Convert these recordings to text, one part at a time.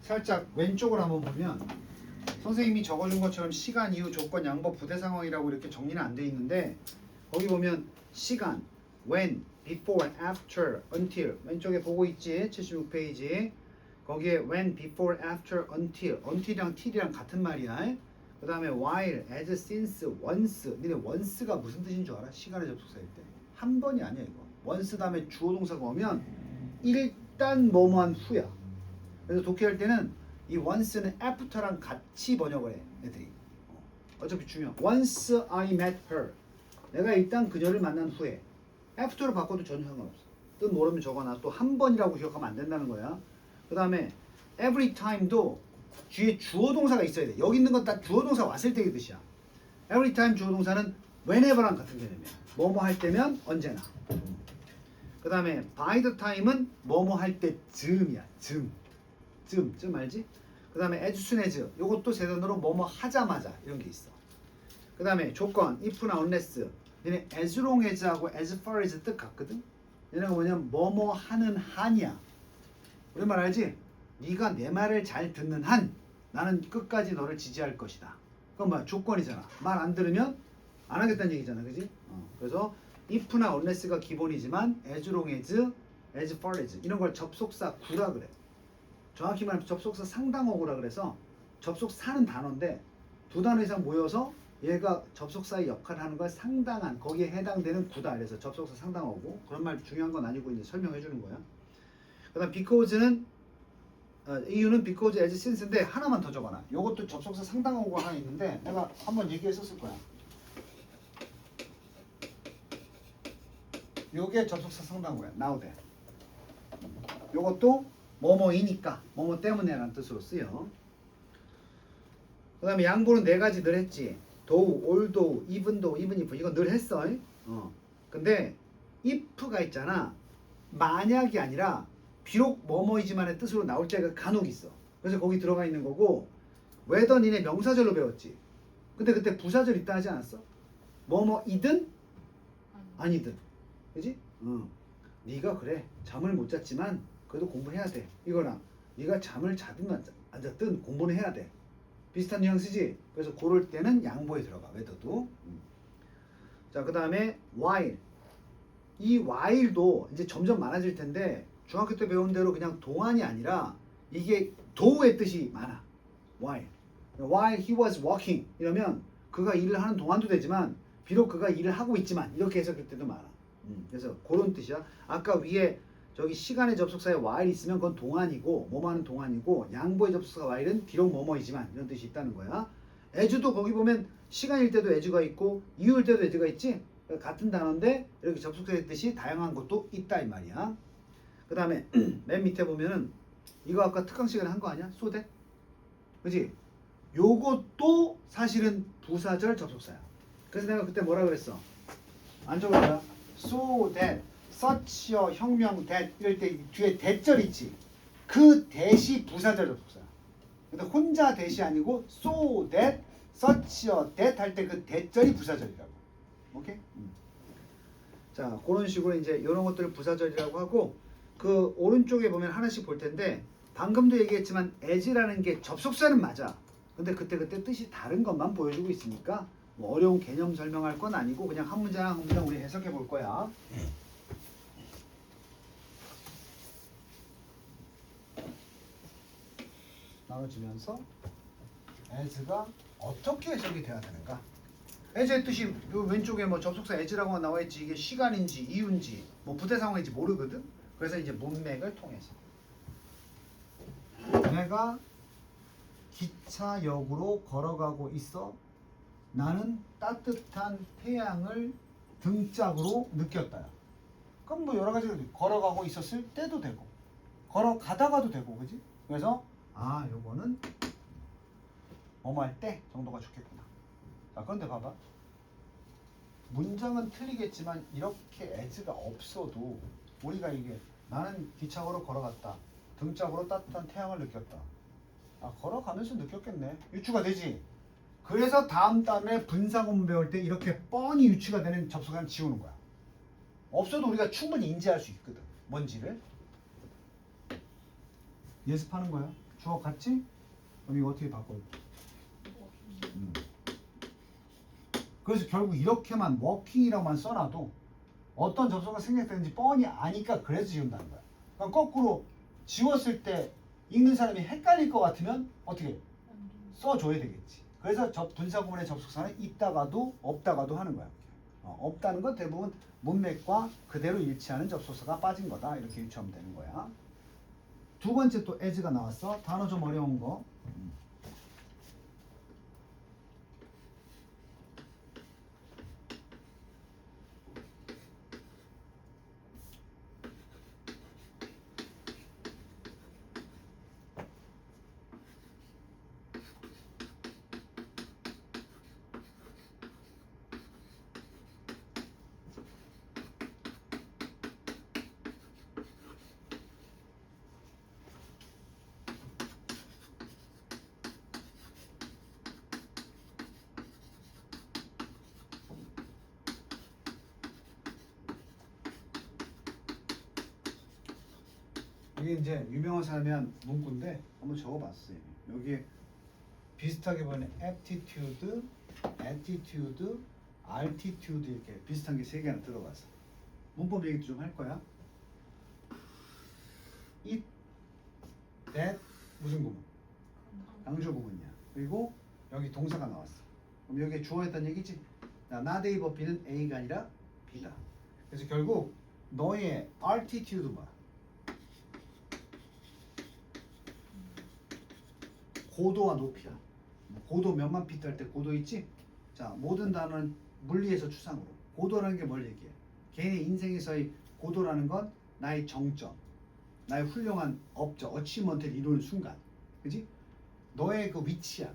살짝 왼쪽을 한번 보면 선생님이 적어준 것처럼 시간, 이유, 조건, 양법, 부대 상황이라고 이렇게 정리는 안 돼 있는데 거기 보면 시간, when, before, after, until 왼쪽에 보고 있지? 76페이지 거기에 when, before, after, until이랑 till이랑 같은 말이야. 그 다음에 while, as, since, once 니네 once가 무슨 뜻인 줄 알아? 시간의 접속사일 때 한 번이 아니야 이거. once 다음에 주어 동사가 오면 일단 뭐뭐한 후야. 그래서 독해할 때는 이 once는 after랑 같이 번역을 해 애들이. 어차피 중요해. Once I met her 내가 일단 그녀를 만난 후에 after로 바꿔도 전혀 상관없어. 뜻 모르면 적어놔. 또 한 번이라고 기억하면 안 된다는 거야. 그 다음에 every time도 뒤에 주어 동사가 있어야 돼. 여기 있는 건 다 주어 동사 왔을 때의 뜻이야. every time 주어 동사는 whenever랑 같은 개념이야. 뭐뭐 할 때면 언제나. 그 다음에 by the time은 뭐뭐 할 때쯤이야. 쯤 알지? 그 다음에 as soon as 요것도 세단어로 뭐뭐 하자마자 이런 게 있어. 그 다음에 조건 if나 unless 얘네 as long as 하고 as far as 뜻 같거든. 얘네가 뭐냐면 뭐뭐 하는 한이야. 우리 말 알지? 네가 내 말을 잘 듣는 한 나는 끝까지 너를 지지할 것이다. 그건 뭐야? 조건이잖아. 말 안 들으면 안 하겠다는 얘기잖아. 그지? 그래서 if나 unless가 기본이지만 as long as, as far as 이런 걸 접속사 구라 그래. 정확히 말하면 접속사 상당어구라 그래서 접속사는 단어인데 두 단어 이상 모여서 얘가 접속사의 역할을 하는 걸 상당한 거기에 해당되는 구다. 그래서 접속사 상당어구. 그런 말 중요한 건 아니고 이제 설명해 주는 거야. 그다음 because는 이유는 because, as, since인데 하나만 더 적어놔. 요것도 접속사 상당어구가 하나 있는데 내가 한번 얘기했었을 거야. 요게 접속사 상당어구야. now that. 요것도 뭐뭐이니까 뭐뭐 때문에라는 뜻으로 쓰여. 그 다음에 양보는 네 가지 늘 했지. though, although, even though, even if 이거 늘 했어. 근데 if가 있잖아. 만약이 아니라 비록 뭐뭐이지만의 뜻으로 나올 때가 간혹 있어. 그래서 거기 들어가 있는 거고 whether 니네 명사절로 배웠지. 근데 그때 부사절 있다 하지 않았어? 뭐뭐이든 아니든. 그지? 네가 그래 잠을 못 잤지만 그래도 공부해야 돼. 이거랑 네가 잠을 자든 안 잤든 공부는 해야 돼. 비슷한 뉘앙스지? 그래서 고를 때는 양보에 들어가. whether도. 자, 그 다음에 while. 이 while도 이제 점점 많아질 텐데 중학교 때 배운 대로 그냥 동안이 아니라 이게 do의 뜻이 많아. while he was working 이러면 그가 일을 하는 동안도 되지만 비록 그가 일을 하고 있지만 이렇게 해석할 때도 많아. 그래서 그런 뜻이야. 아까 위에 저기 시간의 접속사에 while 있으면 그건 동안이고 뭐뭐하는 동안이고 양보의 접속사 while은 비록 뭐뭐이지만 이런 뜻이 있다는 거야. as도 거기 보면 시간일 때도 as가 있고 이유일 때도 as가 있지. 같은 단어인데 이렇게 접속사의 뜻이 다양한 것도 있다 이 말이야. 그 다음에 맨 밑에 보면은 이거 아까 특강 시간에 한 거 아니야? so that? 그지? 요것도 사실은 부사절 접속사야. 그래서 내가 그때 뭐라 그랬어? 안 적어봐라. so that, such a 혁명 that 이럴 때 뒤에 대절 있지. 그 대시 부사절 접속사야. 근데 혼자 대시 아니고 so that, such a that 할 때 그 대절이 부사절이라고. 오케이? 자, 그런 식으로 이제 이런 것들을 부사절이라고 하고 그 오른쪽에 보면 하나씩 볼 텐데 방금도 얘기했지만 as라는 게 접속사는 맞아. 근데 그때 뜻이 다른 것만 보여주고 있으니까 뭐 어려운 개념 설명할 건 아니고 그냥 한 문장 한 문장 우리 해석해 볼 거야. 나눠지면서 as가 어떻게 해석이 돼야 되는가? as의 뜻이 요 왼쪽에 뭐 접속사 as라고 나와 있지. 이게 시간인지 이유인지 뭐 부대 상황인지 모르거든. 그래서 이제 문맥을 통해서 내가 기차역으로 걸어가고 있어. 나는 따뜻한 태양을 등짝으로 느꼈다. 그럼 뭐 여러 가지 걸어가고 있었을 때도 되고 걸어가다가도 되고 그지? 그래서 요거는 뭐뭐 할 때 정도가 좋겠구나. 자, 그런데 봐봐. 문장은 틀리겠지만 이렇게 as가 없어도 우리가 이게 나는 기차로 걸어갔다. 등짝으로 따뜻한 태양을 느꼈다. 걸어가면서 느꼈겠네. 유추가 되지. 그래서 다음 달에 분사구문 배울 때 이렇게 뻔히 유추가 되는 접속사는 지우는 거야. 없어도 우리가 충분히 인지할 수 있거든. 뭔지를. 예습하는 거야. 주어 같지? 그럼 이거 어떻게 바꿔? 그래서 결국 이렇게만 워킹이라고만 써놔도 어떤 접속가 생략되는지 뻔히 아니까 그래서 지운다는 거야. 그럼 거꾸로 지웠을 때 읽는 사람이 헷갈릴 것 같으면 어떻게 써줘야 되겠지. 그래서 분사구문의 접속사는 있다가도 없다가도 하는 거야. 없다는 건 대부분 문맥과 그대로 일치하는 접속사가 빠진 거다. 이렇게 유추하면 되는 거야. 두 번째 또 as가 나왔어. 단어 좀 어려운 거. 이게 이제 유명한 사람이 한 문구인데 한번 적어봤어요. 여기에 비슷하게 보이는 aptitude, attitude, altitude 이렇게 비슷한 게 세 개나 들어가서 문법 얘기 좀 할 거야. it, that 무슨 구문? 강조 구문이야. 그리고 여기 동사가 나왔어. 그럼 여기에 주어였단 얘기지? not A 법 B는 A가 아니라 B다. 그래서 결국 너의 altitude 뭐야? 고도와 높이야. 고도 몇만 피트 할 때 고도 있지? 자, 모든 단어는 물리에서 추상으로. 고도라는 게 뭘 얘기해? 개인의 인생에서의 고도라는 건 나의 정점, 나의 훌륭한 업적, 어치먼트를 이루는 순간. 그지? 너의 그 위치야.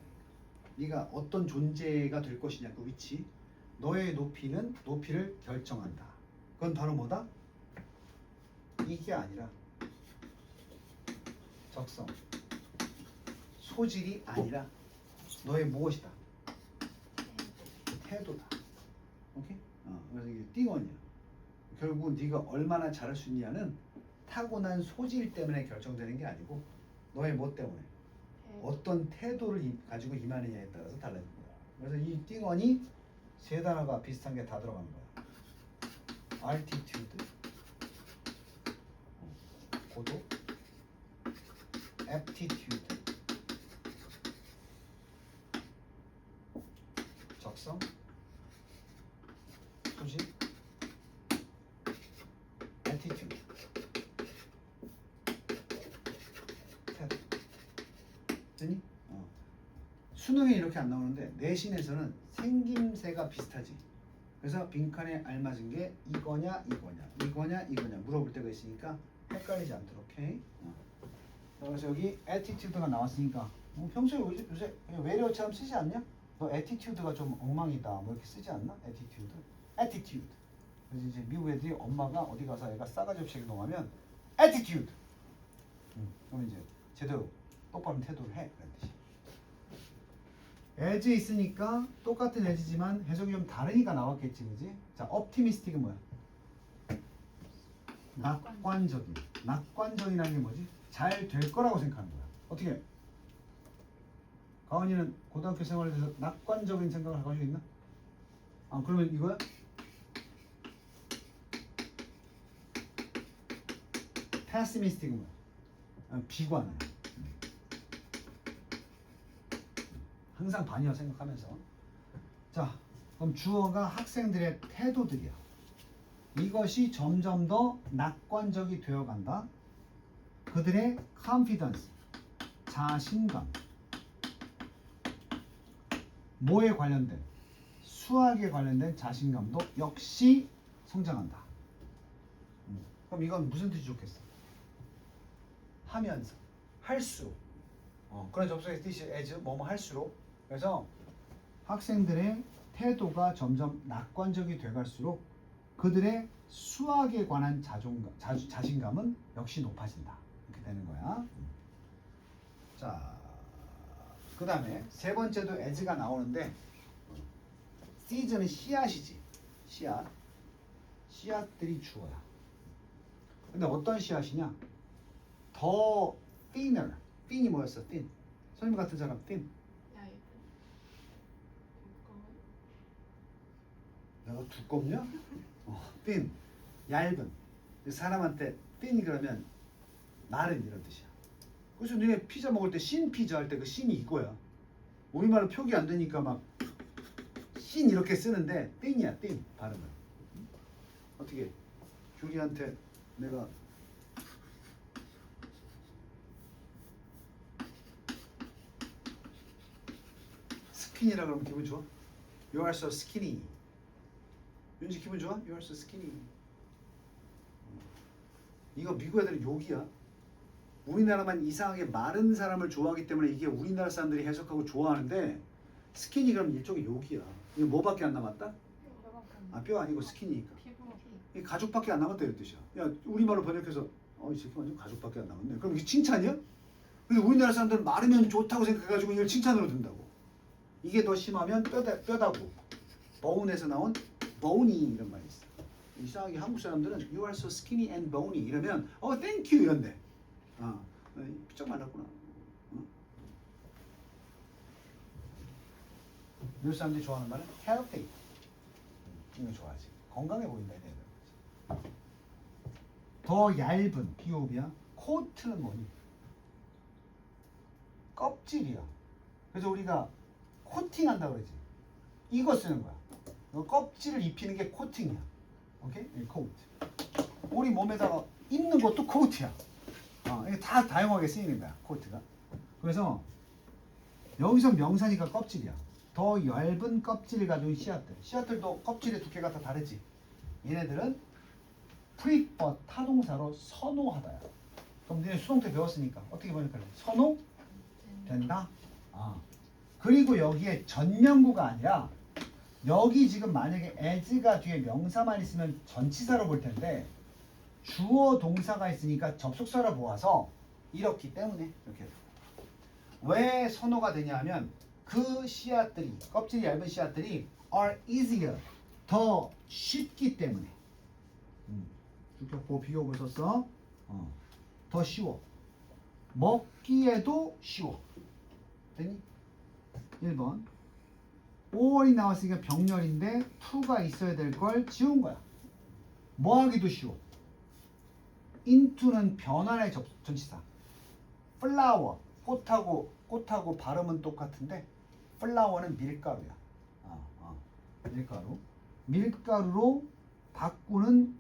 네가 어떤 존재가 될 것이냐, 그 위치. 너의 높이는 높이를 결정한다. 그건 바로 뭐다? 이게 아니라 적성. 소질이 아니라 너의 무엇이다? 태도다. 오케이? 그래서 이게 띵언이야. 결국 네가 얼마나 잘할 수 있냐는 타고난 소질 때문에 결정되는 게 아니고 너의 뭐 때문에 어떤 태도를 가지고 임하느냐에 따라서 달라진 거야. 그래서 이 띵언이 세 단어가 비슷한 게 다 들어가는 거야. altitude, 고도, aptitude, 적성, 소질, attitude, 태도. 되니? 수능에 이렇게 안 나오는데 내신에서는 생김새가 비슷하지. 그래서 빈칸에 알맞은 게 이거냐 이거냐 물어볼 때가 있으니까 헷갈리지 않도록 해. 그래서 여기 attitude가 나왔으니까 평소에 요새 외래어처럼 쓰지 않냐? 너 attitude가 좀 엉망이다 뭐 이렇게 쓰지 않나? attitude. 그래서 이제 미국 애들이 엄마가 어디 가서 애가 싸가지 없이 행동하면 attitude. 그럼 이제 제대로 똑바른 태도를 해. 그런 뜻이. as 있으니까 똑같은 as지만 해석이 좀 다르니까 나왔겠지, 그지? 자, optimistic은 뭐야? 낙관적인. 낙관적이라는 게 뭐지? 잘 될 거라고 생각하는 거야. 어떻게? 가은이는 고등학교 생활에 대해서 낙관적인 생각을 가지고 있나? 그러면 이거야? pessimistic은 뭐야? 비관. 항상 반이라고 생각하면서. 자, 그럼 주어가 학생들의 태도들이야. 이것이 점점 더 낙관적이 되어간다. 그들의 confidence, 자신감. 뭐에 관련된? 수학에 관련된 자신감도 역시 성장한다. 그럼 이건 무슨 뜻이 좋겠어? 하면서, 할수록. 그런 접속의 뜻이 as, 뭐뭐 할수록. 그래서 학생들의 태도가 점점 낙관적이 돼갈수록 그들의 수학에 관한 자신감은 역시 높아진다. 이렇게 되는 거야. 자, 그 다음에 세 번째도 as가 나오는데 seed는 씨앗이지. 씨앗. 씨앗들이 주어야. 근데 어떤 씨앗이냐? 더 thinner, thin이 뭐였어? thin. 선생님 같은 사람 thin. 얇은 두꺼운 내가 두껍냐? thin. 얇은. 사람한테 thin이 그러면 마른 이런 뜻이야. 그래서 너네 피자 먹을 때 신 피자 할 때 그 신이 이거야. 우리말로 표기 안 되니까 막 신 이렇게 쓰는데 thin이야 thin 발음은. 어떻게 규리한테 내가 스킨이라 그러면 기분 좋아? You are so skinny. 윤지 기분 좋아? You are so skinny. 이거 미국 애들은 욕이야. 우리나라만 이상하게 마른 사람을 좋아하기 때문에 이게 우리나라 사람들이 해석하고 좋아하는데 스키니 그럼 이쪽이 욕이야. 이거 뭐밖에 안 남았다? 아, 뼈 아니고 스키니니까. 이 가죽밖에 안 남았다 이런 뜻이야. 야, 우리말로 번역해서 이 새끼 완전 가죽밖에 안 남았네. 그럼 이게 칭찬이야? 근데 우리나라 사람들은 마르면 좋다고 생각해가지고 이걸 칭찬으로 든다고. 이게 더 심하면 뼈다고. bone에서 나온 bony 이런 말이 있어. 이상하게 한국 사람들은 you are so skinny and bony 이러면 thank you 이런데. 피쩍 말랐구나. 미국 사람들이 좋아하는 말은 healthy. 이거 좋아하지. 건강해 보인다 이래. 더 얇은 비옵이야. 코트는 뭐니? 껍질이야. 그래서 우리가 코팅한다고 그러지. 이거 쓰는 거야. 껍질을 입히는 게 코팅이야. 오케이? 코트. 우리 몸에다가 입는 것도 코트야. 이게 다 다양하게 쓰이는 거야. 코트가. 그래서 여기서 명사니까 껍질이야. 더 얇은 껍질을 가진 씨앗들. 씨앗들도 껍질의 두께가 다 다르지. 얘네들은 prefer 타동사로 선호하다야. 그럼 너네 수동태 배웠으니까 어떻게 번역할래? 선호? 된다? 그리고 여기에 전명구가 아니라 여기 지금 만약에 as가 뒤에 명사만 있으면 전치사로 볼 텐데 주어 동사가 있으니까 접속사로 보아서 이렇기 때문에 이렇게 왜 선호가 되냐면 그 씨앗들이 껍질이 얇은 씨앗들이 are easier 더 쉽기 때문에 주격보 비교를 썼어. 더 쉬워. 먹기에도 쉬워. 됐니? 1번 5월이 나왔으니까 병렬인데 to가 있어야 될 걸 지운 거야. 뭐 하기도 쉬워. into는 변환의 전치사. flower 꽃하고 발음은 똑같은데 flower는 밀가루야. 밀가루. 밀가루로 바꾸는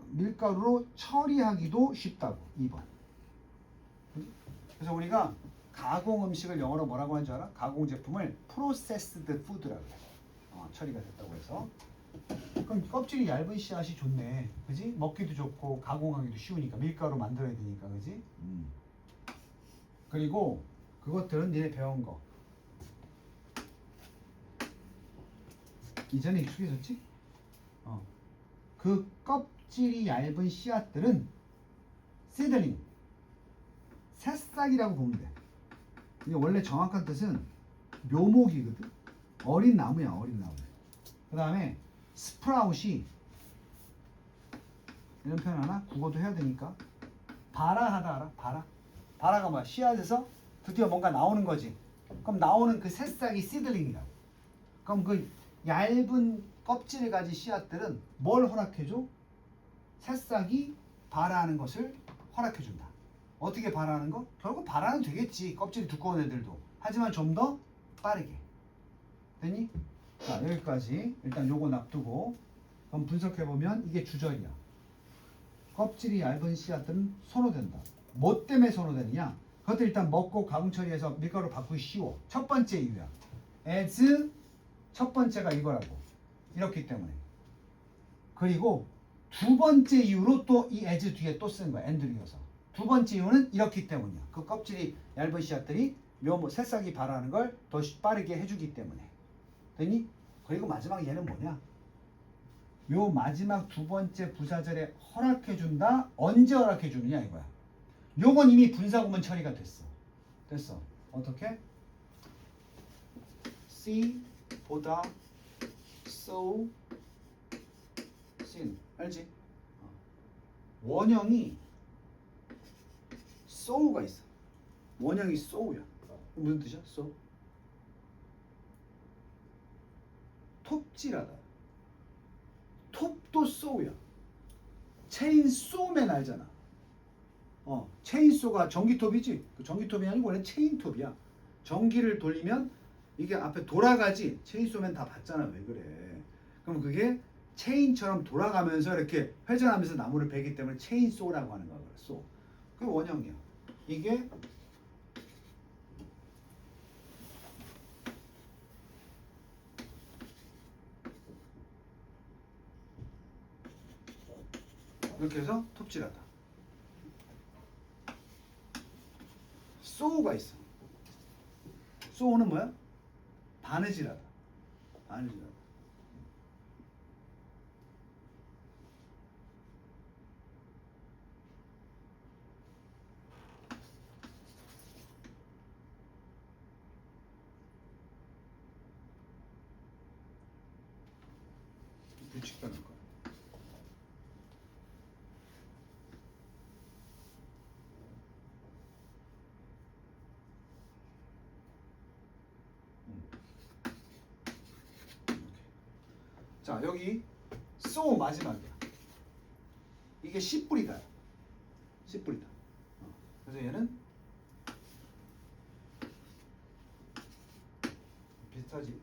밀가루로 처리하기도 쉽다고. 2번. 그래서 우리가 가공 음식을 영어로 뭐라고 하는 줄 알아? 가공 제품을 processed food라고 해. 처리가 됐다고 해서. 그럼 껍질이 얇은 씨앗이 좋네. 그지? 먹기도 좋고 가공하기도 쉬우니까 밀가루 만들어야 되니까. 그지? 그리고 그것들은 니네 배운 거. 이전에 익숙해졌지? 그 껍질이 얇은 씨앗들은 seedling, 새싹이라고 보면 돼. 이게 원래 정확한 뜻은 묘목이거든. 어린 나무야, 어린 나무. 그 다음에 스프라웃이 이런 표현 하나? 국어도 해야 되니까 발아하다 알아? 발아가 뭐야? 씨앗에서 드디어 뭔가 나오는 거지. 그럼 나오는 그 새싹이 seedling이라고. 그럼 그 얇은 껍질을 가진 씨앗들은 뭘 허락해줘? 새싹이 발아하는 것을 허락해준다. 어떻게 발아하는 거? 결국 발아는 되겠지. 껍질이 두꺼운 애들도. 하지만 좀 더 빠르게. 됐니? 자, 여기까지 일단 요거 놔두고 그럼 분석해보면 이게 주절이야. 껍질이 얇은 씨앗들은 선호된다. 뭐 때문에 선호되느냐? 그것도 일단 먹고 가공 처리해서 밀가루 바꾸기 쉬워. 첫 번째 이유야. as 첫 번째가 이거라고. 이렇기 때문에. 그리고 두 번째 이유로 또 이 as 뒤에 또 쓴 거야. and를 이어서. 두 번째 이유는 이렇기 때문이야. 그 껍질이 얇은 씨앗들이 새싹이 발아하는 걸 더 빠르게 해주기 때문에. 됐니? 그리고 마지막 얘는 뭐냐? 요 마지막 두 번째 부사절에 허락해준다. 언제 허락해주느냐 이거야. 요건 이미 분사구문 처리가 됐어. 됐어. 어떻게? see, 보다, so, seen. 알지? 원형이 so가 있어. 원형이 so야. 무슨 뜻이야? so? 톱질하다. 톱도 so야. 체인소맨 알잖아. 체인소가 전기톱이지. 그 전기톱이 아니고 원래 체인톱이야. 전기를 돌리면 이게 앞에 돌아가지. 체인소맨 다 봤잖아. 왜 그래? 그럼 그게 체인처럼 돌아가면서 이렇게 회전하면서 나무를 베기 때문에 체인소라고 하는 거야. 소. 그게 원형이야. 이게 이렇게 해서 톱질하다. 소우가 있어. 소우는 뭐야? 바느질하다. 바느질하다. 규칙 변할 거야. 자, 여기 so 마지막이야. 이게 씨뿌리다. 씨뿌리다. 그래서 얘는 비슷하지.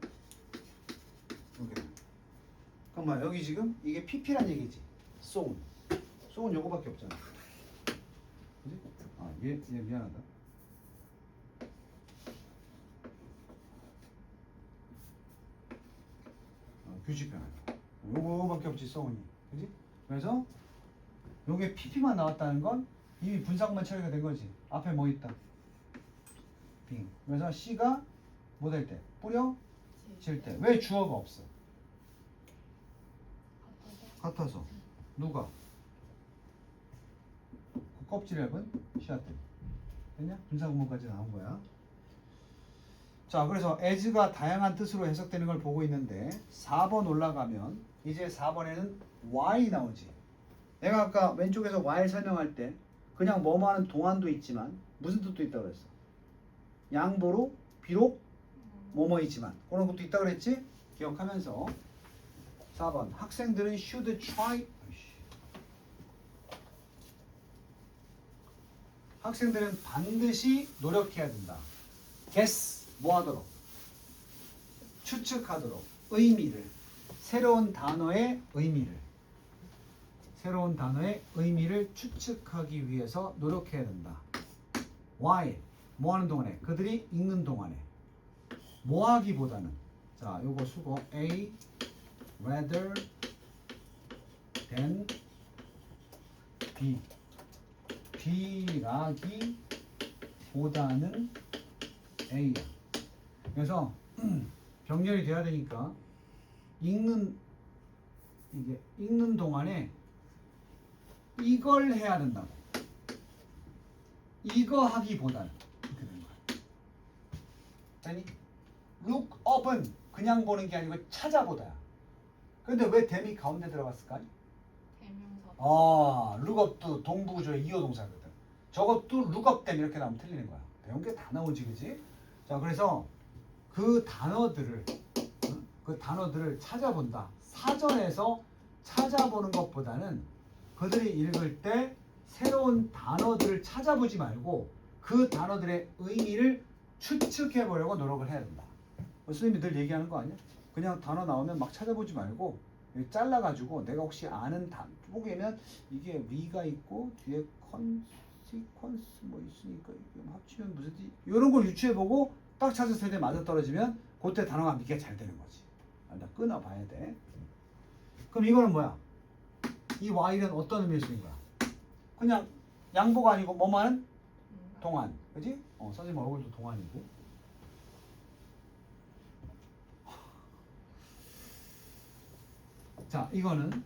이렇게. 그럼 여기 지금 이게 pp란 얘기지. so는. so는 요거밖에 없잖아. 그지? 얘 미안하다. 규칙 변화다. 요거밖에 없지 so는. 그지? 그래서 요게 pp만 나왔다는 건 이미 분사구만 처리가 된 거지. 앞에 뭐 있다? 빙. 그래서 c가 뭐 될 때? 뿌려? 질 때. 왜 주어가 없어? 같아서. 누가? 그 껍질 얇은 씨앗들. 됐냐? 분사구문까지 나온 거야. 자, 그래서 as가 다양한 뜻으로 해석되는 걸 보고 있는데 4번 올라가면 이제 4번에는 why 나오지. 내가 아까 왼쪽에서 why 설명할 때 그냥 뭐뭐 하는 동안도 있지만 무슨 뜻도 있다고 그랬어? 양보로 비록 뭐뭐이지만 그런 것도 있다고 그랬지? 기억하면서 4번 학생들은 should try 학생들은 반드시 노력해야 된다. guess 뭐 하도록? 추측하도록 의미를 새로운 단어의 의미를 추측하기 위해서 노력해야 된다. why 뭐 하는 동안에? 그들이 읽는 동안에 뭐 하기보다는 자, 요거 수고 A rather than B B라기보다는 A야. 그래서 병렬이 돼야 되니까 읽는 동안에 이걸 해야 된다고. 이거 하기보다는 이렇게 되는 거야. 아니, look up은 그냥 보는 게 아니고 찾아보다야. 근데 왜 댐이 가운데 들어갔을까? 대명사. look up도 동부구조의 이어 동사거든. 저것도 look up 댐 이렇게 나오면 틀리는 거야. 배운 게 다 나오지, 그지? 자, 그래서 그 단어들을 찾아본다. 사전에서 찾아보는 것보다는 그들이 읽을 때 새로운 단어들을 찾아보지 말고 그 단어들의 의미를 추측해 보려고 노력을 해야 된다. 선생님이 늘 얘기하는 거 아니야? 그냥 단어 나오면 막 찾아보지 말고 잘라가지고 내가 혹시 아는 보기에는 이게 위가 있고 뒤에 컨시퀀스 뭐 있으니까 이게 합치면 무슨 뜻 이런 걸 유추해보고 딱 찾았을 때 맞아떨어지면 그때 단어가 믿기가 잘 되는 거지. 일단 끊어봐야 돼. 그럼 이거는 뭐야? 이 Y는 어떤 의미를 쓰는 거야? 그냥 양보가 아니고 뭐만? 동안. 그지? 선생님 얼굴도 동안이고. 자, 이거는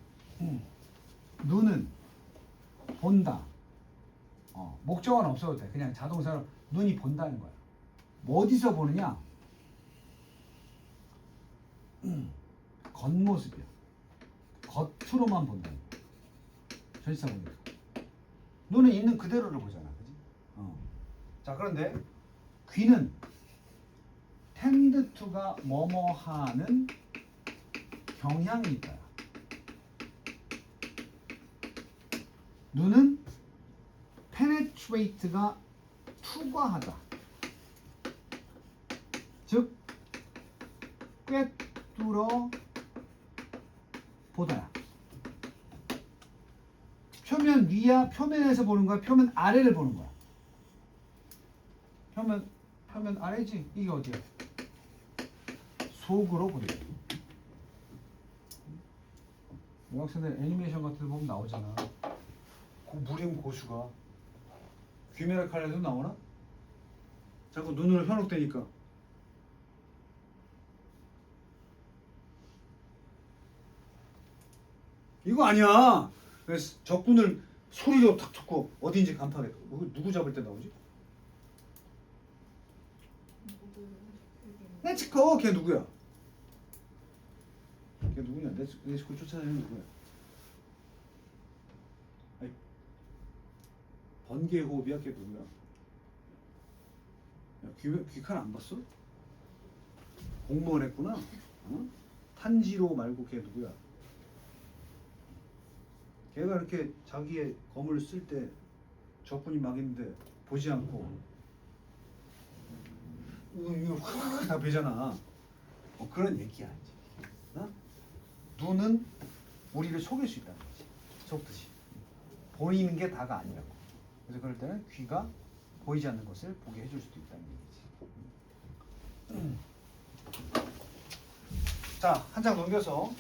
눈은 본다. 목적어는 없어도 돼. 그냥 자동사로 눈이 본다는 거야. 뭐 어디서 보느냐? 겉모습이야. 겉으로만 본다는 거야. 전치사 보니까. 눈은 있는 그대로를 보잖아. 그지? 자, 그런데 귀는 tend to가 뭐뭐 하는 경향이 있다. 눈은 penetrate가 투과하다. 즉 꿰뚫어 보다야. 표면 위야 표면에서 보는 거야, 표면 아래를 보는 거야. 표면 아래지. 이게 어디야? 속으로 보는 거야. 여학생들 애니메이션 같은 데 보면 나오잖아. 무림 고수가 귀메라 칼날도 나오나? 자꾸 눈으로 현혹되니까. 이거 아니야. 그래서 적군을 소리로 탁 듣고 어딘지 간파하겠다. 누구 잡을 때 나오지? 네치커. 걔 누구야? 걔 누구냐? 네치커 쫓아다니는 누구야? 아니, 번개 호흡이야? 걔 누구야? 야, 귀칼 안 봤어? 공무원 했구나. 어? 탄지로 말고 걔 누구야? 걔가 이렇게 자기의 검을 쓸 때 적군이 막 있는데 보지 않고 이거 확 다 베잖아. 그런 얘기야 이제. 어? 눈은 우리를 속일 수 있다는 거지. 속듯이. 보이는 게 다가 아니라고. 그래서 그럴 때는 귀가 보이지 않는 것을 보게 해줄 수도 있다는 얘기지. 자, 한 장 넘겨서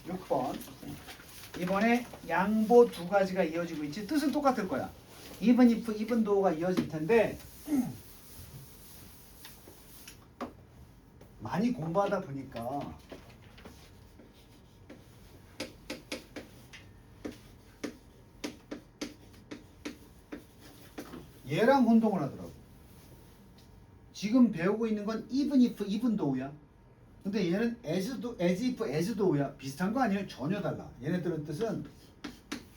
6번. 이번에 양보 두 가지가 이어지고 있지. 뜻은 똑같을 거야. even if, even though가 이어질 텐데 많이 공부하다 보니까 얘랑 혼동을 하더라고. 지금 배우고 있는 건 even if, even though야. 근데 얘는 as if, as though야. 비슷한 거 아니에요? 전혀 달라. 얘네들은 뜻은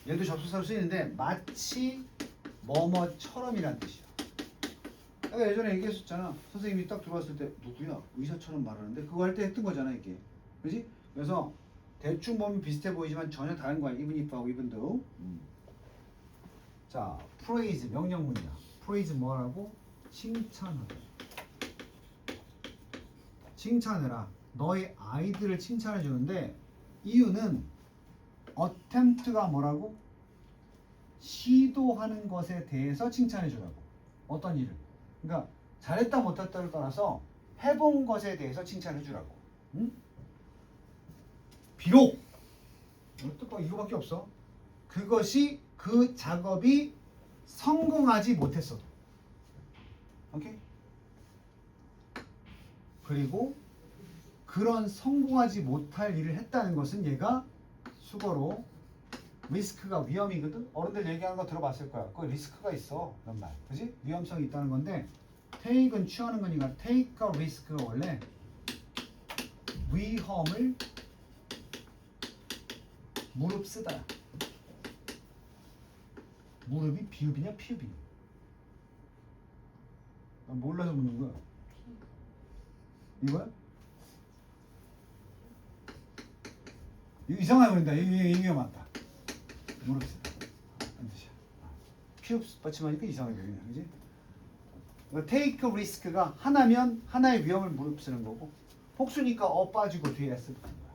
얘도 접속사로 쓰이는데 마치 뭐뭐처럼이란 뜻이야. 내가 예전에 얘기했었잖아. 선생님이 딱 들어왔을 때 누구야? 의사처럼 말하는데 그거 할 때 했던 거잖아 이게. 그지? 그래서 대충 보면 비슷해 보이지만 전혀 다른 거야. even if하고 even though. 자, praise 명령문이야. praise 뭐라고? 칭찬하다. 칭찬해라. 너의 아이들을 칭찬해 주는데 이유는 attempt가 뭐라고? 시도하는 것에 대해서 칭찬해 주라고. 어떤 일을. 그러니까 잘했다 못했다를 떠나서 해본 것에 대해서 칭찬해 주라고. 응? 비록 이거밖에 없어. 그것이 그 작업이 성공하지 못했어도. 오케이? 그리고 그런 성공하지 못할 일을 했다는 것은 얘가 수거로 리스크가 위험이거든. 어른들 얘기하는 거 들어봤을 거야. 그 리스크가 있어. 그런 말. 그지? 위험성이 있다는 건데 take은 취하는 거니까 take a risk가 원래 위험을 무릅쓰다. 무릎이 비읍이냐 피읍이냐? 난 몰라서 묻는 거야. 이거야? 이거 이상하게 보인다. 이게 맞다. 무릅쓰다. 안 뜻이야. 피읍 받침하니까 이상하게 보이냐, 그지? take a risk가 하나면 하나의 위험을 무릅쓰는 거고, 복수니까 빠지고 뒤에 s 붙는 거야.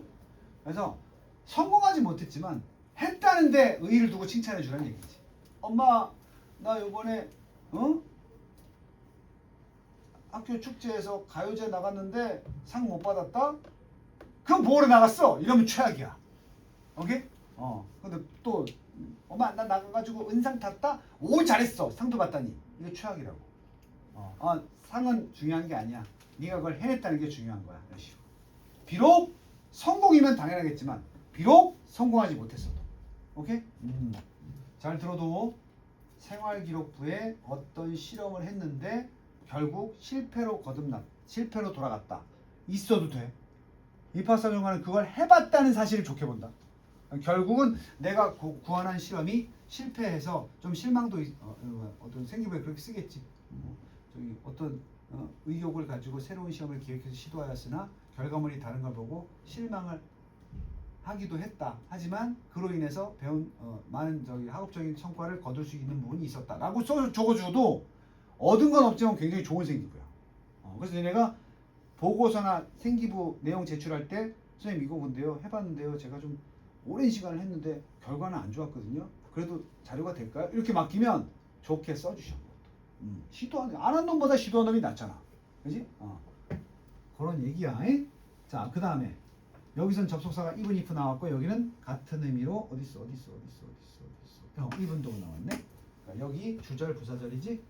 그래서 성공하지 못했지만 했다는데 의의를 두고 칭찬해 주라는 얘기지. 엄마, 나 이번에 학교 축제에서 가요제 나갔는데 상 못 받았다? 그럼 뭐로 나갔어? 이러면 최악이야. 오케이? 근데 또 엄마 나 나가가지고 은상 탔다? 오 잘했어. 상도 받다니. 이게 최악이라고. 상은 중요한 게 아니야. 네가 그걸 해냈다는 게 중요한 거야. 이런 식으로. 비록 성공이면 당연하겠지만 비록 성공하지 못했어도. 오케이? 잘 들어도 생활기록부에 어떤 실험을 했는데 결국 실패로 돌아갔다. 있어도 돼. 입학사정관은 그걸 해봤다는 사실을 좋게 본다. 결국은 내가 구현한 실험이 실패해서 좀 실망도 어떤 생기부에 그렇게 쓰겠지. 저기 어떤 의욕을 가지고 새로운 시험을 기획해서 시도하였으나 결과물이 다른 걸 보고 실망을 하기도 했다. 하지만 그로 인해서 배운 많은 학업적인 성과를 거둘 수 있는 부분이 있었다라고 적어줘도 얻은 건 없지만 굉장히 좋은 생기고요. 그래서 얘네가 보고서나 생기부 내용 제출할 때 선생님 이거 근데요 해봤는데요 제가 좀 오랜 시간을 했는데 결과는 안 좋았거든요. 그래도 자료가 될까요? 이렇게 맡기면 좋게 써주셔. 시도하는 안 한 놈보다 시도한 놈이 낫잖아. 그지? 그런 얘기야. 자, 그 다음에 여기선 접속사가 even if 나왔고 여기는 같은 의미로 어딨어 even도 나왔네. 그러니까 여기 주절 부사절이지.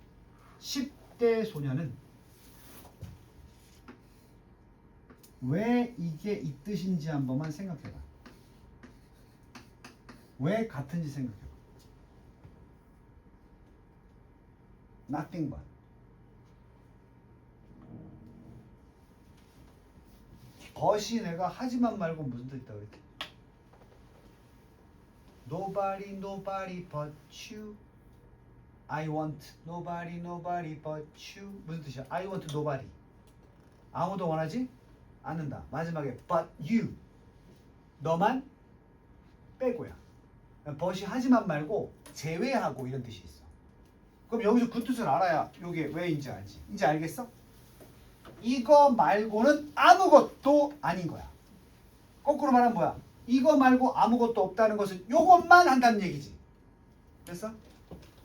10대 소녀는 왜 이게 이 뜻인지 한 번만 생각해봐. 왜 같은지 생각해봐. Nothing but. 벗이 내가 하지만 말고 무슨 뜻 있다고 그랬지? Nobody but you. I want nobody but you. 무슨 뜻이야? I want nobody. 아무도 원하지 않는다. 마지막에 but you. 너만 빼고야. 벗이 하지만 말고 제외하고 이런 뜻이 있어. 그럼 여기서 그 뜻을 알아야 이게 왜인지 알지. 이제 알겠어? 이거 말고는 아무것도 아닌 거야. 거꾸로 말하면 뭐야? 이거 말고 아무것도 없다는 것은 이것만 한다는 얘기지. 됐어?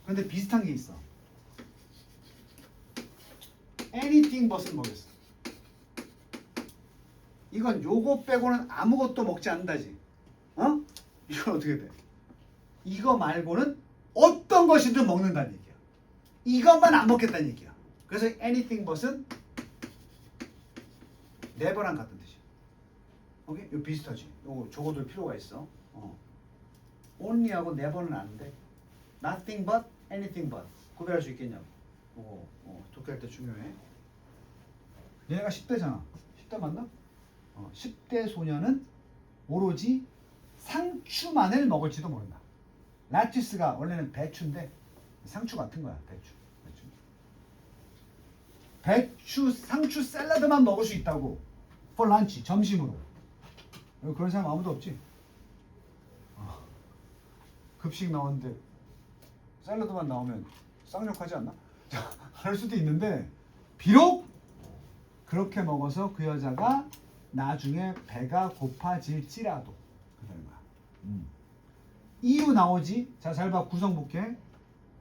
근데 비슷한 게 있어. anything but은 뭐겠어? 이건 요거 빼고는 아무것도 먹지 않는다지. 이건 어떻게 돼? 이거 말고는 어떤 것이든 먹는다는 얘기야. 이것만 안 먹겠다는 얘기야. 그래서 anything but은 never랑 같은 뜻이야. 오케이? 이거 비슷하지? 이거 적어둘 필요가 있어. only하고 never는 아는데 nothing but, anything but 구별할 수 있겠냐고. 독해할 때 중요해. 얘네가 10대잖아. 10대 맞나? 10대 소녀는 오로지 상추만을 먹을지도 모른다. 라티스가 원래는 배추인데 상추 같은 거야. 배추, 상추 샐러드만 먹을 수 있다고. for lunch, 점심으로. 그런 사람 아무도 없지. 급식 나오는데 샐러드만 나오면 쌍욕하지 않나? 그럴 수도 있는데 비록 그렇게 먹어서 그 여자가 나중에 배가 고파질지라도 그러는 거야. 이유 나오지? 자, 잘 봐. 구성 볼게.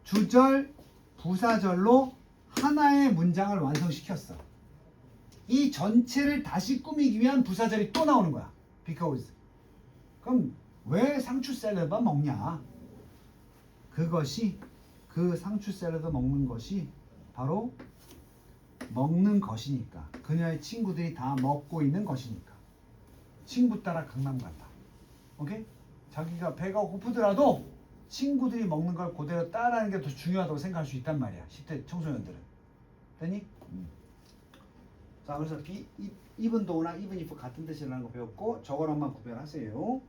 주절, 부사절로 하나의 문장을 완성시켰어. 이 전체를 다시 꾸미기 위한 부사절이 또 나오는 거야. because. 그럼 왜 상추 샐러드만 먹냐? 그것이 그 상추 샐러드 먹는 것이 바로 먹는 것이니까. 그녀의 친구들이 다 먹고 있는 것이니까. 친구 따라 강남 간다. 오케이? 자기가 배가 고프더라도 친구들이 먹는 걸 그대로 따라하는 게 더 중요하다고 생각할 수 있단 말이야. 10대 청소년들은. 됐니? 자, 그래서 even though나 even if 같은 뜻이라는 거 배웠고 저거랑만 구별하세요.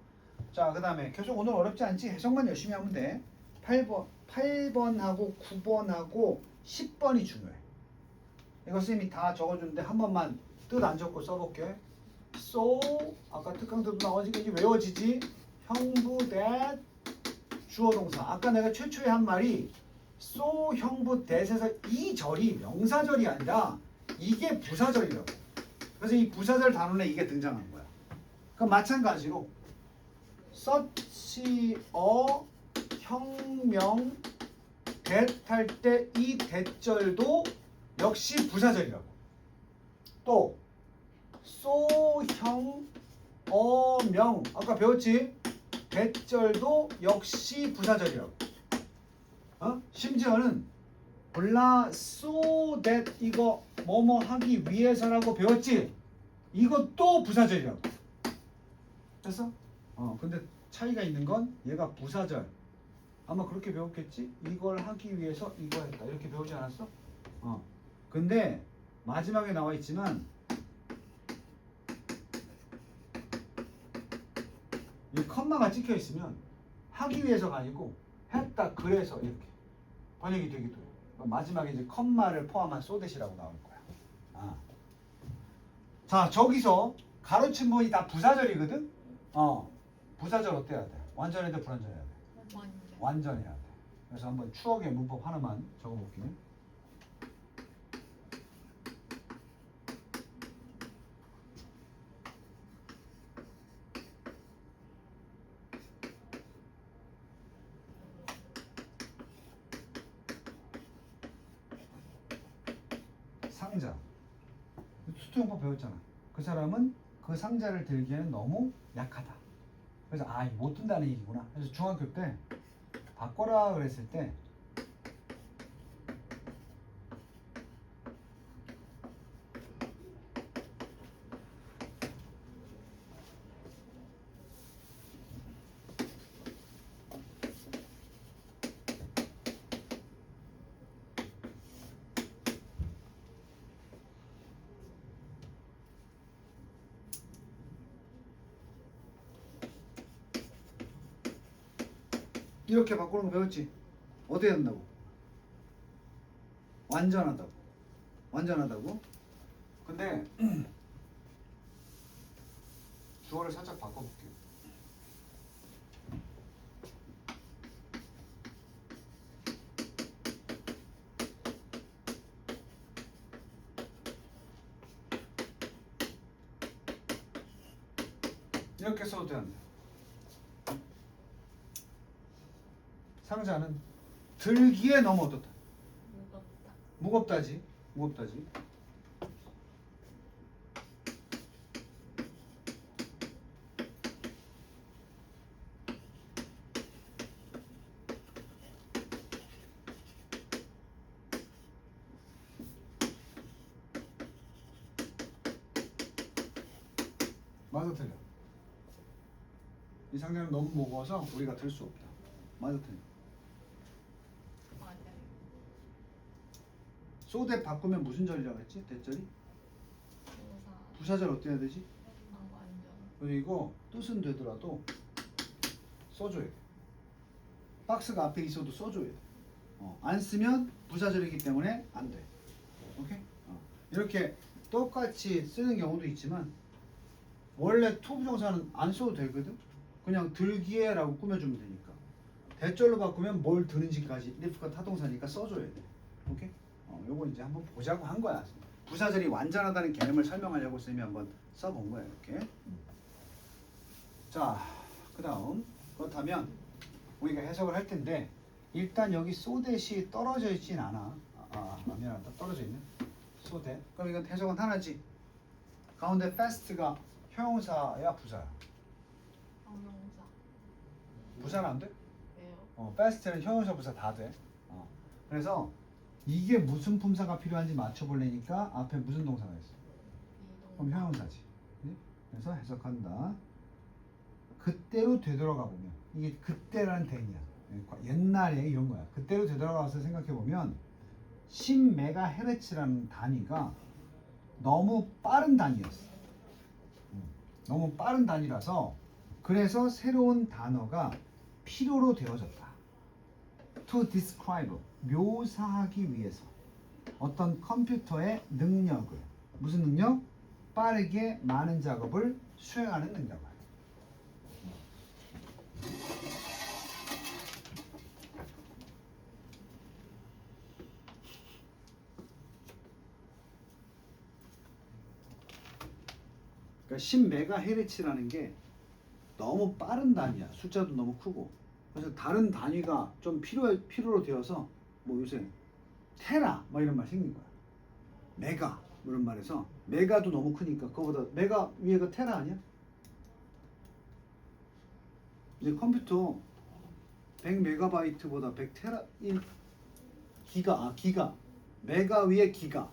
자, 그 다음에 계속 오늘 어렵지 않지? 해석만 열심히 하면 돼. 8번하고 9번하고 10번이 중요해. 이거 선생님이 다 적어주는데 한 번만 뜻 안 적고 써볼게. so 아까 특강들도 나오니까 이제 외워지지. 형부 that 주어 동사. 아까 내가 최초에 한 말이 so 형부 that에서 이 절이 명사절이 아니라 이게 부사절이라고. 그래서 이 부사절 단원에 이게 등장한 거야. 그럼 마찬가지로 such a 혁명 that 할 때 이 that절도 역시 부사절이라고. 또 so 형 명 아까 배웠지? that절도 역시 부사절이라고. 심지어는 몰라 so that 이거 뭐뭐 하기 위해서라고 배웠지? 이것도 부사절이라고. 됐어? 근데 차이가 있는 건 얘가 부사절. 아마 그렇게 배웠겠지? 이걸 하기 위해서 이거 했다. 이렇게 배우지 않았어? 근데 마지막에 나와 있지만 이 컴마가 찍혀 있으면 하기 위해서가 아니고 했다 그래서 이렇게 번역이 되기도 해요. 마지막에 이제 컴마를 포함한 소댓이라고 나올 거야. 아. 자, 저기서 가로친 부분이 다 부사절이거든. 부사절 어때야 돼? 완전해야 돼, 불완전해야 돼? 완전. 완전해야 돼. 그래서 한번 추억의 문법 하나만 적어볼게요. 상자. 수투용법 배웠잖아. 그 사람은 그 상자를 들기에는 너무 약하다. 그래서 못 든다는 얘기구나. 그래서 중학교 때 바꿔라 그랬을 때 이렇게 바꾸는 거 배웠지? 어떻게 된다고? 완전하다고. 완전하다고. 근데 주어를 살짝 바꿔볼게요. 이렇게 써도 되는데 상자는 들기에 너무 어떻다? 무겁다. 무겁다지. 무겁다지. 맞아 틀려. 이 상자는 너무 무거워서 우리가 들 수 없다. 맞아 틀려. 맞아요. 소대 바꾸면 무슨 절이라고 했지? 대절이? 부사. 부사절 어떻게 해야 되지? 완전. 그리고 뜻은 되더라도 써줘야 돼. 박스가 앞에 있어도 써줘야 돼. 안 쓰면 부사절이기 때문에 안 돼. 오케이? 이렇게 똑같이 쓰는 경우도 있지만 원래 투부정사는 안 써도 되거든. 그냥 들기에라고 꾸며주면 되니까. 대절로 바꾸면 뭘 드는지까지 if가 타동사니까 써줘야 돼. 오케이? 요거 이제 한번 보자고 한 거야. 부사절이 완전하다는 개념을 설명하려고 쌤이 한번 써본 거야 이렇게. 자, 그다음 그렇다면 우리가 해석을 할 텐데 일단 여기 소댓이 떨어져 있진 않아. 미안하다. 떨어져 있네. 소댓. 그럼 이건 해석은 하나지. 가운데 fast가 형용사야 부사야? 형용사. 부사는 안 돼? 왜요? fast는 형용사 부사 다 돼. 그래서 이게 무슨 품사가 필요한지 맞춰보려니까 앞에 무슨 동사가 있어? 그럼 형용사지. 네? 그래서 해석한다. 그때로 되돌아가 보면 이게 그때라는 대인이야. 옛날에 이런 거야. 그때로 되돌아가서 생각해 보면 10MHz라는 단위가 너무 빠른 단위였어. 너무 빠른 단위라서 그래서 새로운 단어가 필요로 되어졌다. To describe, 묘사하기 위해서 어떤 컴퓨터의 능력을, 무슨 능력? 빠르게 많은 작업을 수행하는 능력을. 그러니까 10MHz라는 게 너무 빠른 단위야. 숫자도 너무 크고. 그래서 다른 단위가 좀 필요로 되어서 뭐 요새 테라 뭐 이런 말 생긴 거야. 메가 뭐 이런 말에서 메가도 너무 크니까 그거보다 메가 위에가 테라 아니야? 이제 컴퓨터 100MB보다 100테라 1기가 메가 위에 기가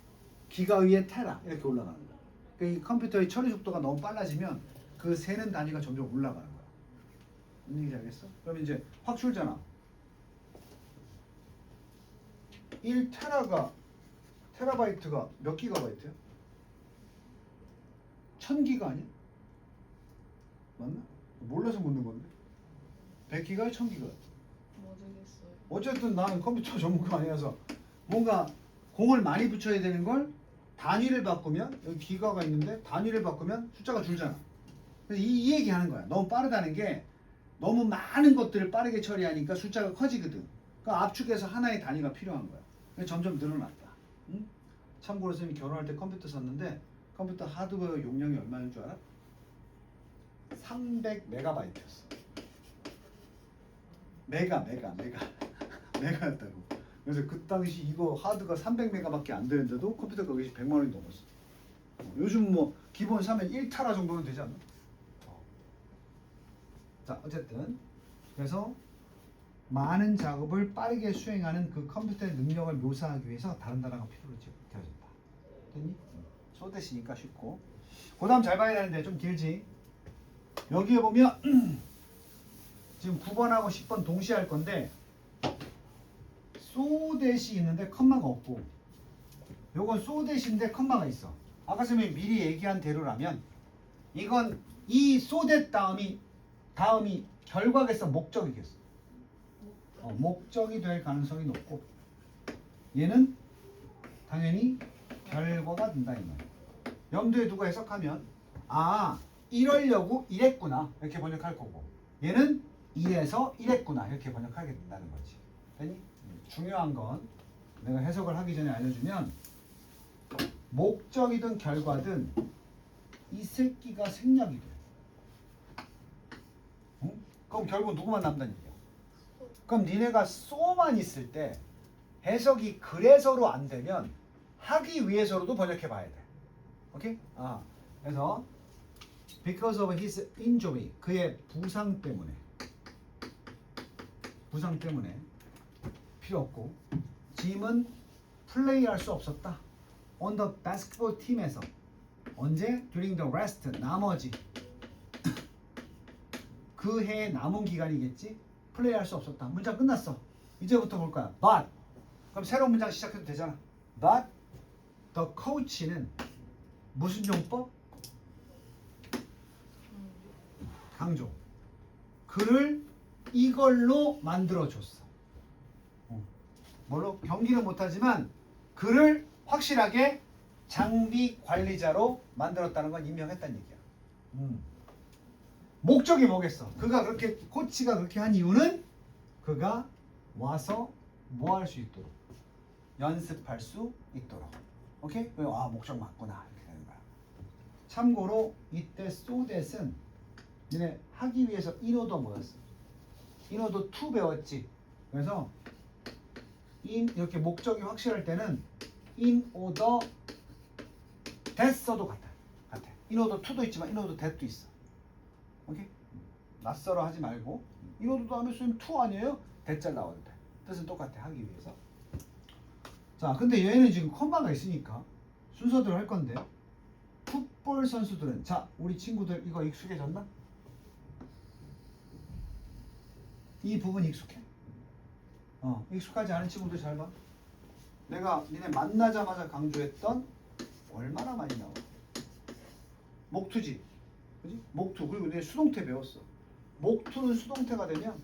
위에 테라 이렇게 올라가는 거야. 그러니까 이 컴퓨터의 처리 속도가 너무 빨라지면 그 세는 단위가 점점 올라가는 거야. 무슨 얘기인지 알겠어? 그럼 이제 확 줄잖아. 1테라바이트가 몇 기가바이트야? 1000기가 아니야? 맞나? 몰라서 묻는 건데. 100기가야 1000기가? 모르겠어요. 어쨌든 나는 컴퓨터 전문가 아니라서 뭔가 공을 많이 붙여야 되는 걸 단위를 바꾸면 여기 기가가 있는데 단위를 바꾸면 숫자가 줄잖아. 그래서 이 얘기 하는 거야. 너무 빠르다는 게 너무 많은 것들을 빠르게 처리하니까 숫자가 커지거든. 그러니까 압축해서 하나의 단위가 필요한 거야. 그래서 점점 늘어났다. 응? 참고로 선생님이 결혼할 때 컴퓨터 샀는데 컴퓨터 하드웨어 용량이 얼마인 줄 알아? 300메가바이트였어. 메가였다고. 그래서 그 당시 이거 하드가 300메가밖에 안 되는데도 컴퓨터 가격이 100만 원이 넘었어. 요즘 뭐 기본 사면 1테라 정도는 되지 않나? 자, 어쨌든 그래서 많은 작업을 빠르게 수행하는 그 컴퓨터의 능력을 묘사하기 위해서 다른 단어가 필요로 되어진다. 됐니? 쏘대시니까 쉽고. 그 다음 잘 봐야 되는데 좀 길지. 여기에 보면 지금 9번하고 10번 동시에 할 건데 쏘댓이 있는데 컴마가 없고 요건 쏘댓인데 컴마가 있어. 아까 선생님이 미리 얘기한 대로라면 이건 이 쏘댓 다음이 결과겠어 목적이겠어. 목적이 될 가능성이 높고 얘는 당연히 결과가 된다 이 말이야. 염두에 두고 해석하면 아 이러려고 이랬구나 이렇게 번역할 거고 얘는 이래서 이랬구나 이렇게 번역하게 된다는 거지. 됐니? 중요한 건 내가 해석을 하기 전에 알려주면 목적이든 결과든 이 새끼가 생략이 돼. 응? 그럼 결국 누구만 남다는 얘기야? 그럼 니네가 쏘만 있을 때 해석이 그래서로 안 되면 하기 위해서로도 번역해 봐야 돼. 오케이? 그래서 because of his injury 그의 부상 때문에 필요 없고 짐은 플레이할 수 없었다. on the basketball 팀에서 언제? during the rest 나머지 그 해의 남은 기간이겠지? 플레이할 수 없었다. 문장 끝났어. 이제부터 볼 거야. But 그럼 새로운 문장 시작해도 되잖아. But the coach는 무슨 용법? 강조. 그를 이걸로 만들어줬어. 뭘로? 경기는 못하지만 그를 확실하게 장비 관리자로 만들었다는 건 임명했다는 얘기야. 목적이 뭐겠어? 그가 그렇게 코치가 그렇게 한 이유는 그가 와서 뭐 할 수 있도록 연습할 수 있도록. 오케이? 목적 맞구나 이렇게 되는 거야. 참고로 이때 소댓은 니네 하기 위해서 인오더 뭐였어? 인오더 2 배웠지. 그래서 이렇게 목적이 확실할 때는 인오더 됐어도 같아. 인오더 2도 있지만 인오더 that도 있어. 오케이? 낯설어 하지 말고 인오더도 하면 선생님 2 아니에요? that잘 나와도 돼. 뜻은 똑같아. 하기 위해서. 자, 근데 얘는 지금 컴마가 있으니까 순서대로 할 건데 풋볼 선수들은 자, 우리 친구들 이거 익숙해졌나? 이 부분 익숙해? 익숙하지 않은 친구들 잘 봐. 내가 니네 만나자마자 강조했던 얼마나 많이 나와. 목투지. 그지? 목투. 그리고 내 수동태 배웠어. 목투는 수동태가 되면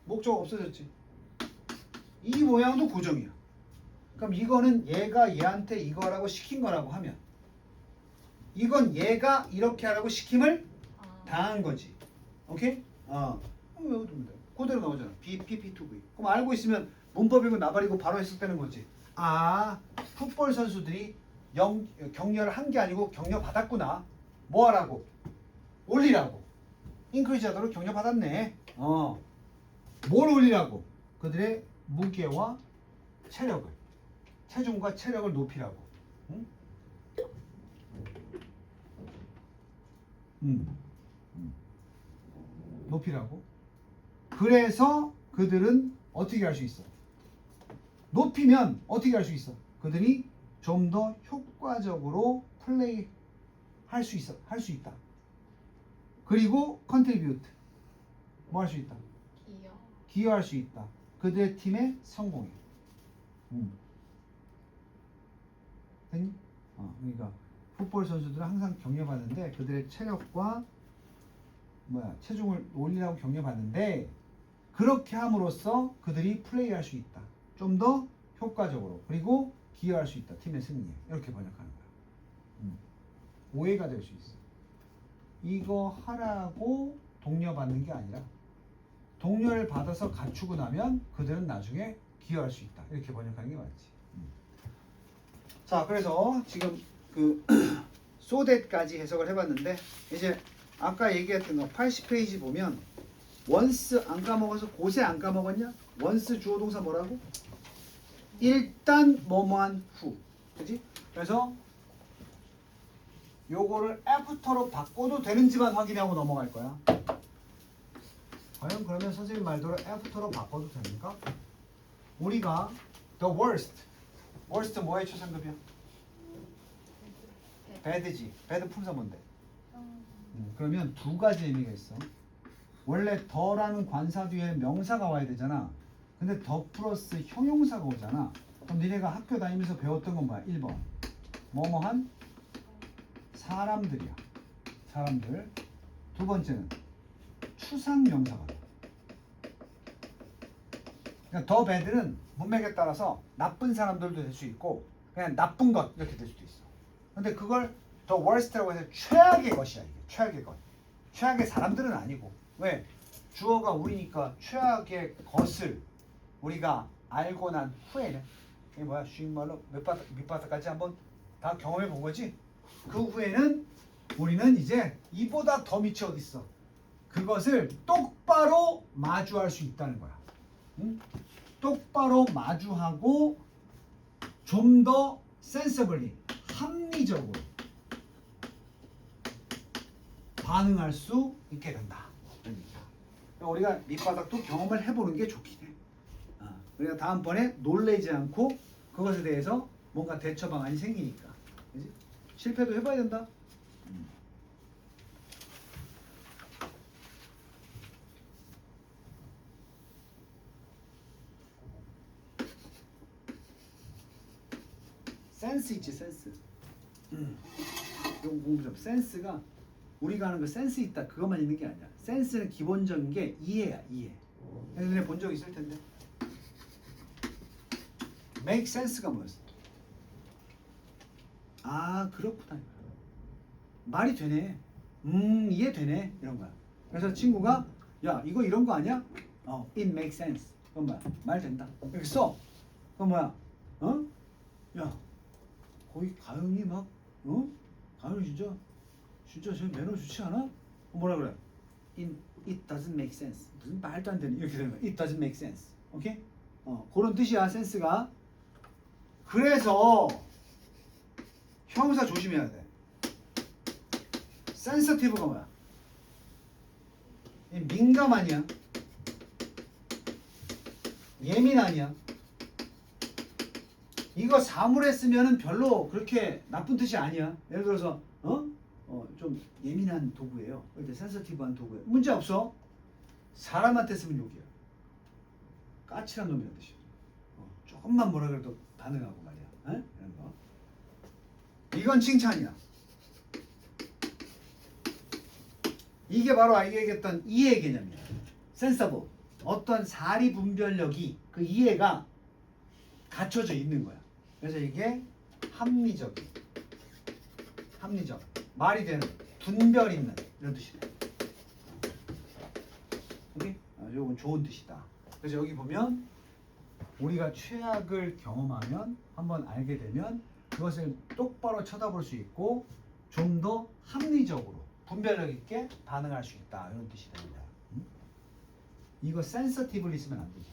목적 없어졌지. 이 모양도 고정이야. 그럼 이거는 얘가 얘한테 이거 하라고 시킨 거라고 하면 이건 얘가 이렇게 하라고 시킴을 당한 거지. 오케이? 외워두면 돼. 그대로 나오잖아. PP2V. 그럼 알고 있으면 문법이고 나발이고 바로 해석되는 거지. 풋볼 선수들이 격려를 한 게 아니고 격려 받았구나. 뭐 하라고? 올리라고. 인크리즈 하도록 격려 받았네. 뭘 올리라고? 그들의 무게와 체력을. 체중과 체력을 높이라고. 응? 높이라고. 그래서 그들은 어떻게 할 수 있어? 높이면 어떻게 할 수 있어? 그들이 좀 더 효과적으로 플레이 할 수 있다. 그리고 contribute 뭐 할 수 있다? 기여할 수 있다. 그들의 팀의 성공에. 됐니? 그러니까 풋볼 선수들은 항상 격려받는데 그들의 체력과 체중을 올리라고 격려받는데 그렇게 함으로써 그들이 플레이할 수 있다. 좀 더 효과적으로 그리고 기여할 수 있다. 팀의 승리에. 이렇게 번역하는 거야. 오해가 될 수 있어. 이거 하라고 독려받는 게 아니라 독려를 받아서 갖추고 나면 그들은 나중에 기여할 수 있다. 이렇게 번역하는 게 맞지. 자, 그래서 지금 그 so that까지 해석을 해봤는데 이제 아까 얘기했던 거 80페이지 보면 once 안 까먹어서 곳에 안 까먹었냐? once 주어 동사 뭐라고? 일단 뭐뭐한 후. 그지? 그래서 요거를 after로 바꿔도 되는지만 확인하고 넘어갈 거야. 과연 그러면 선생님 말대로 after로 바꿔도 됩니까? 우리가 the worst 뭐의 초상급이야? bad지. bad 품사 뭔데? 그러면 두 가지 의미가 있어. 원래 더라는 관사 뒤에 명사가 와야 되잖아. 근데 더 플러스 형용사가 오잖아. 그럼 니네가 학교 다니면서 배웠던 건 뭐야? 1번 뭐뭐한 사람들이야. 사람들. 두 번째는 추상명사가 돼. 그러니까 더 배드는 문맥에 따라서 나쁜 사람들도 될 수 있고 그냥 나쁜 것 이렇게 될 수도 있어. 근데 그걸 더 worst라고 해서 최악의 것이야. 이게 최악의 것. 최악의 사람들은 아니고. 왜? 주어가 우리니까 최악의 것을 우리가 알고 난 후에는 이게 뭐야? 쉬운 말로 밑바닥까지 한번 다 경험해 본 거지? 그 후에는 우리는 이제 이보다 더 밑이 어디 있어? 그것을 똑바로 마주할 수 있다는 거야. 응? 똑바로 마주하고 좀 더 sensibly 합리적으로 반응할 수 있게 된다. 그러니까 우리가 밑바닥도 경험을 해보는 게 좋긴 해. 우리가 다음번에 놀래지 않고 그것에 대해서 뭔가 대처 방안이 생기니까. 그치? 실패도 해봐야 된다. 센스 있지, 센스. 이거 공부 좀. 센스가 우리가 하는 거 센스 있다 그것만 있는 게 아니야. 센스는 기본적인 게 이해야, 이해. 예전에 본 적 있을 텐데. make sense가 뭐였어? 아, 그렇구나. 말이 되네. 이해되네. 이런 거야. 그래서 친구가 야, 이거 이런 거 아니야? it makes sense. 그건 뭐야? 말 된다. 이렇게 써. 그건 뭐야? 야, 거기 가연이 막, 가연이 진짜 저 매너 좋지 않아? 뭐라 그래? It doesn't make sense. 무슨 말도 안 되는 이렇게 되는 거야. It doesn't make sense. 오케이? 그런 뜻이야, 센스가. 그래서 형용사 조심해야 돼. sensitive가 뭐야? 민감하냐? 예민하냐? 이거 사물에 쓰면은 별로 그렇게 나쁜 뜻이 아니야. 예를 들어서 좀 예민한 도구예요. 그럴 때 센서티브한 도구예요. 문제 없어. 사람한테 쓰면 욕이야. 까칠한 놈이라는 뜻이야. 조금만 뭐라 그래도 반응하고 말이야. 이런 거. 이건 칭찬이야. 이게 바로 아이가 얘기했던 이해 개념이야. 센서브. 어떤 사리 분별력이 그 이해가 갖춰져 있는 거야. 그래서 이게 합리적, 말이 되는, 분별 있는 이런 뜻이네. 오케이? 이건 좋은 뜻이다. 그래서 여기 보면 우리가 최악을 경험하면 한번 알게 되면 그것을 똑바로 쳐다볼 수 있고 좀 더 합리적으로 분별력 있게 반응할 수 있다. 이런 뜻이 됩니다. 이거 센서티브리 쓰면 안 되지.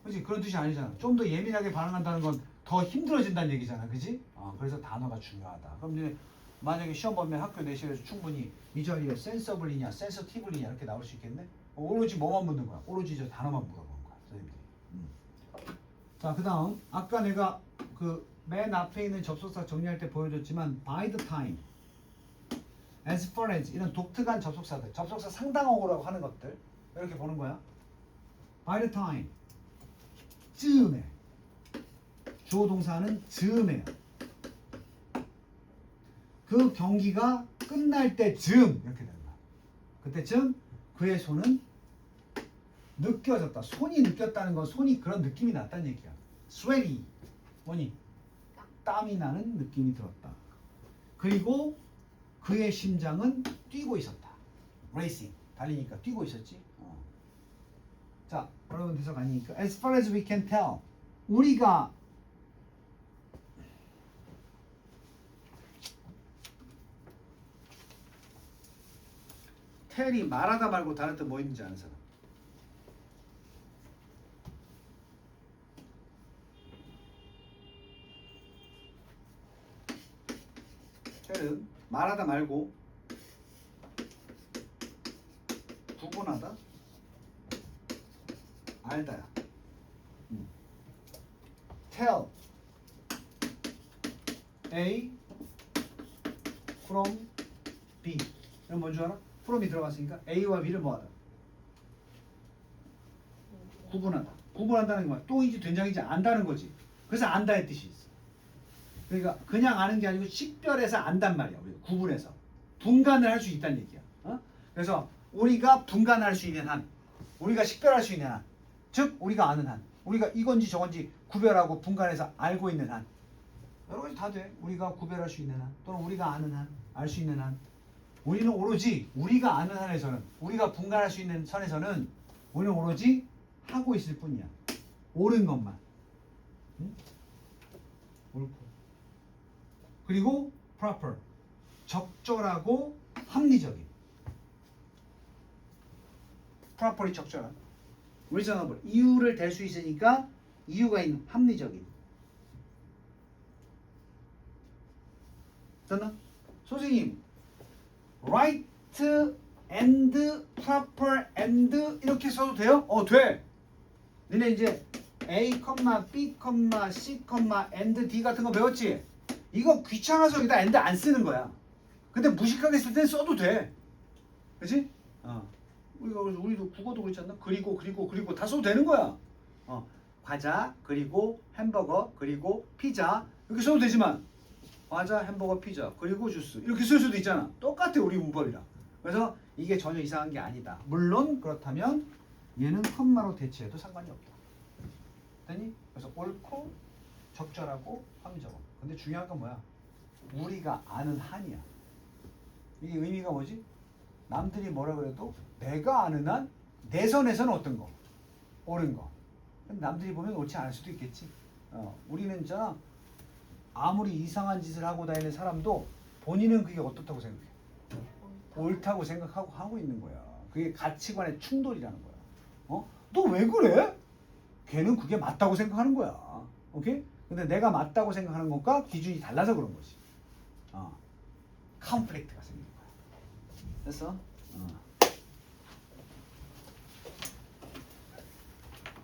그렇지? 그런 뜻이 아니잖아. 좀 더 예민하게 반응한다는 건 더 힘들어진다는 얘기잖아. 그지? 그래서 단어가 중요하다. 그럼 이제 만약에 시험 보면 학교 내실에서 충분히 이 자리에 센서블이냐 센서티블이냐 이렇게 나올 수 있겠네? 오로지 뭐만 묻는 거야? 오로지 저 단어만 물어보는 거야. 선생님들이. 자, 그 다음 아까 내가 그 맨 앞에 있는 접속사 정리할 때 보여줬지만 by the time, as far as 이런 독특한 접속사들, 접속사 상당어구라고 하는 것들 이렇게 보는 거야. by the time 즈음에 주어 동사는 즈음에요. 그 경기가 끝날 때 즈음 이렇게 되는 거야. 그때쯤 그의 손은 느껴졌다. 손이 느꼈다는 건 손이 그런 느낌이 났다는 얘기야. sweaty. 뭐니? 땀이 나는 느낌이 들었다. 그리고 그의 심장은 뛰고 있었다. racing. 달리니까 뛰고 있었지. 자, 여러분 해석 아니니까. As far as we can tell. 우리가 tell이 말하다 말고 다른 뜻 뭐 있는지 아는 사람? tell은 말하다 말고 구분하다, 알다야. tell A from B. 이건 뭔 줄 알아? from이 들어갔으니까 A와 B를 뭐하다? 구분하다. 구분한다는 게 뭐야? 똥인지 된장인지 안다는 거지. 그래서 안다의 뜻이 있어. 그러니까 그냥 아는 게 아니고 식별해서 안단 말이야. 우리가 구분해서 분간을 할 수 있다는 얘기야. 그래서 우리가 분간할 수 있는 한, 우리가 식별할 수 있는 한, 즉 우리가 아는 한, 우리가 이건지 저건지 구별하고 분간해서 알고 있는 한, 여러 가지 다 돼. 우리가 구별할 수 있는 한, 또는 우리가 아는 한, 알 수 있는 한. 우리는 오로지 우리가 아는 한에서는, 우리가 분간할 수 있는 선에서는 우리는 오로지 하고 있을 뿐이야. 옳은 것만. 응? 옳고. 그리고 proper, 적절하고 합리적인. properly 적절한. reasonable, 이유를 댈 수 있으니까 이유가 있는, 합리적인. 됐나? 선생님, right and proper and 이렇게 써도 돼요? 돼. 너네 이제 A, B, C, and D 같은 거 배웠지? 이거 귀찮아서 여기다 and 안 쓰는 거야. 근데 무식하게 쓸 땐 써도 돼. 그치? 우리도 국어도 그렇지 않나? 그리고 다 써도 되는 거야. 과자, 그리고 햄버거, 그리고 피자 이렇게 써도 되지만 과자, 햄버거, 피자, 그리고 주스 이렇게 쓸 수도 있잖아. 똑같아 우리 문법이랑. 그래서 이게 전혀 이상한 게 아니다. 물론 그렇다면 얘는 컴마로 대체해도 상관이 없다. 됐니? 그래서 옳고 적절하고 합리적으로. 근데 중요한 건 뭐야? 우리가 아는 한이야. 이게 의미가 뭐지? 남들이 뭐라 그래도 내가 아는 한, 내 선에서는 어떤 거? 옳은 거. 남들이 보면 옳지 않을 수도 있겠지. 우리는 있잖아. 아무리 이상한 짓을 하고 다니는 사람도 본인은 그게 어떻다고 생각해? 옳다고 생각하고 하고 있는 거야. 그게 가치관의 충돌이라는 거야. 너 왜 그래? 걔는 그게 맞다고 생각하는 거야. 오케이? 근데 내가 맞다고 생각하는 것과 기준이 달라서 그런 거지. 컨플릭트가 생기는 거야. 됐어?